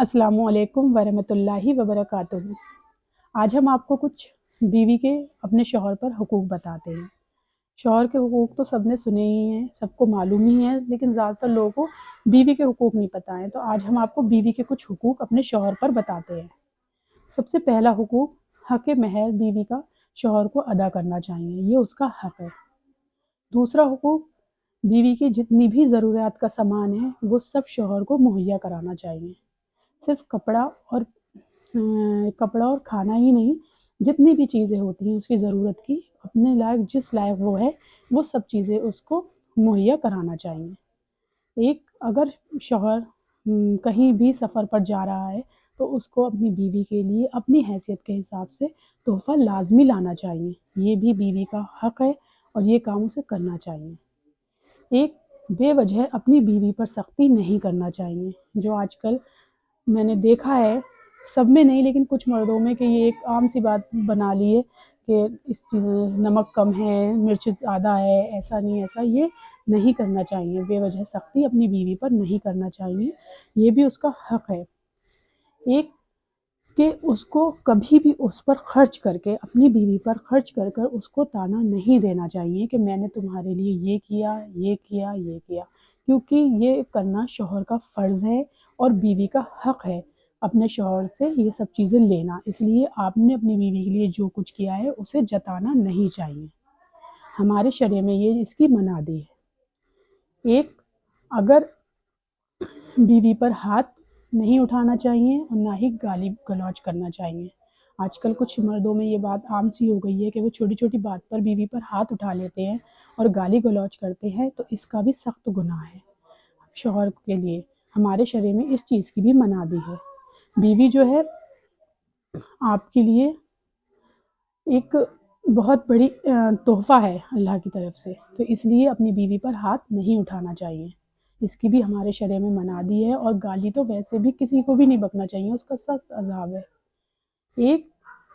अस्सलामुअलैकुम वरहमतुल्लाहि वबरकातुहू। आज हम आपको कुछ बीवी के अपने शौहर पर हुकूक बताते हैं। शौहर के हुकूक तो सबने सुने ही हैं, सबको मालूम ही है, लेकिन ज़्यादातर लोगों को बीवी के हुकूक नहीं पता है। तो आज हम आपको बीवी के कुछ हुकूक अपने शौहर पर बताते हैं। सबसे पहला हुकूक, हक़ महर बीवी का शौहर को अदा करना चाहिए, ये उसका हक़ है। दूसरा हुकूक, बीवी की जितनी भी ज़रूरियात का सामान है वो सब शौहर को मुहैया कराना चाहिए। सिर्फ कपड़ा और खाना ही नहीं, जितनी भी चीज़ें होती हैं उसकी ज़रूरत की, अपने लायक जिस लायक वो है वो सब चीज़ें उसको मुहैया कराना चाहिए। एक अगर शौहर कहीं भी सफ़र पर जा रहा है तो उसको अपनी बीवी के लिए अपनी हैसियत के हिसाब से तोहफ़ा लाज़मी लाना चाहिए। ये भी बीवी का हक़ है और ये काम उसे करना चाहिए। एक बेवजह अपनी बीवी पर सख्ती नहीं करना चाहिए, जो आजकल मैंने देखा है, सब में नहीं लेकिन कुछ मर्दों में, कि ये एक आम सी बात बना ली है कि इस चीज़ नमक कम है, मिर्च ज़्यादा है, ऐसा नहीं, ऐसा ये नहीं करना चाहिए। बेवजह सख्ती अपनी बीवी पर नहीं करना चाहिए, ये भी उसका हक़ है। एक कि उसको कभी भी उस पर खर्च करके, अपनी बीवी पर खर्च कर कर उसको ताना नहीं देना चाहिए कि मैंने तुम्हारे लिए ये किया, ये किया, ये किया, क्योंकि ये करना शौहर का फ़र्ज़ है और बीवी का हक़ है अपने शौहर से ये सब चीज़ें लेना। इसलिए आपने अपनी बीवी के लिए जो कुछ किया है उसे जताना नहीं चाहिए। हमारे शरीय में ये इसकी मनादी है। एक, अगर बीवी पर हाथ नहीं उठाना चाहिए और ना ही गाली गलौज करना चाहिए। आजकल कुछ मर्दों में ये बात आम सी हो गई है कि वो छोटी छोटी बात पर बीवी पर हाथ उठा लेते हैं और गाली गलौज करते हैं, तो इसका भी सख्त गुनाह है शौहर के लिए। हमारे शरीय में इस चीज़ की भी मनादी है। बीवी जो है आपके लिए एक बहुत बड़ी तोहफ़ा है अल्लाह की तरफ से, तो इसलिए अपनी बीवी पर हाथ नहीं उठाना चाहिए। इसकी भी हमारे शरीय में मनादी है। और गाली तो वैसे भी किसी को भी नहीं बकना चाहिए, उसका सख्त अज़ाब है। एक,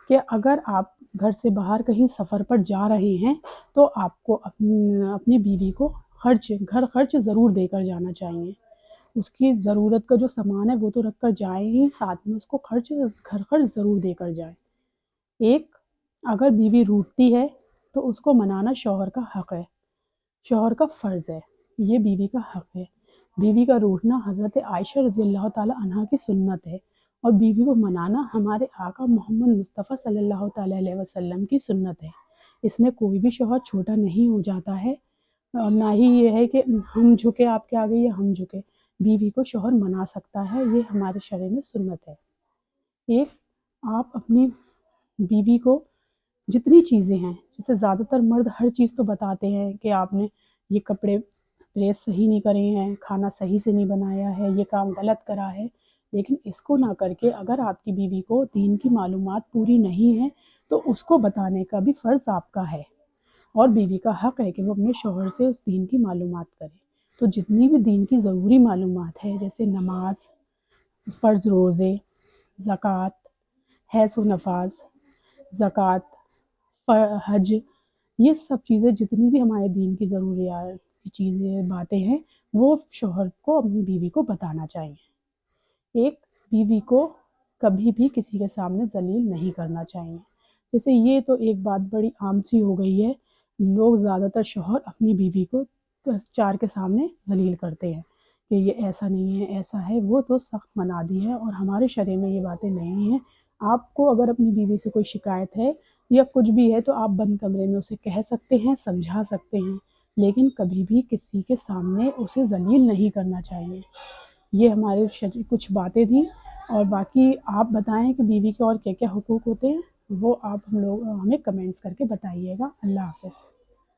कि अगर आप घर से बाहर कहीं सफ़र पर जा रहे हैं तो आपको अपनी बीवी को घर खर्च ज़रूर देकर जाना चाहिए। उसकी ज़रूरत का जो सामान है वो तो रख कर जाएँ ही, साथ में उसको घर खर्च ज़रूर देकर जाएँ। एक, अगर बीवी रूठती है तो उसको मनाना शौहर का हक़ है, शौहर का फ़र्ज़ है, ये बीवी का हक़ है। बीवी का रूठना हज़रत आयशा रज़ियल्लाहु ताला अन्हा की सुन्नत है और बीवी को मनाना हमारे आका मोहम्मद मुस्तफ़ा सल्लल्लाहु ताला अलैहि वसल्लम की सुन्नत है। इसमें कोई भी शौहर छोटा नहीं हो जाता है और ना ही ये है कि हम झुके आपके आगे या हम झुके। बीवी को शौहर मना सकता है, ये हमारे शरीय में सुन्नत है। एक, आप अपनी बीवी को जितनी चीज़ें हैं, जैसे ज़्यादातर मर्द हर चीज़ तो बताते हैं कि आपने ये कपड़े प्रेस सही नहीं करे हैं, खाना सही से नहीं बनाया है, ये काम गलत करा है, लेकिन इसको ना करके अगर आपकी बीवी को दीन की मालूमात पूरी नहीं है तो उसको बताने का भी फ़र्ज़ आपका है और बीवी का हक़ है कि वो अपने शौहर से उस दीन की मालूमात करे। तो जितनी भी दीन की ज़रूरी मालूमात है, जैसे नमाज, फ़र्ज़ रोज़े, ज़कात, हैज़ व नफ़ाज़, ज़कात, हज, ये सब चीज़ें जितनी भी हमारे दीन की ज़रूरियात की चीज़ें, बातें हैं, वो शौहर को अपनी बीवी को बताना चाहिए। एक, बीवी को कभी भी किसी के सामने ज़लील नहीं करना चाहिए। जैसे ये तो एक बात बड़ी आम सी हो गई है, लोग ज़्यादातर शौहर अपनी बीवी को 4 के सामने ज़लील करते हैं कि ये ऐसा नहीं है, ऐसा है, वो तो सख्त मनादी है और हमारे शरीय में ये बातें नहीं हैं। आपको अगर अपनी बीवी से कोई शिकायत है या कुछ भी है तो आप बंद कमरे में उसे कह सकते हैं, समझा सकते हैं, लेकिन कभी भी किसी के सामने उसे ज़लील नहीं करना चाहिए। ये हमारे कुछ बातें थीं और बाकी आप बताएँ कि बीवी के और क्या-क्या हुकूक होते हैं, वो आप हमें कमेंट्स करके बताइएगा। अल्लाह हाफ़िज़।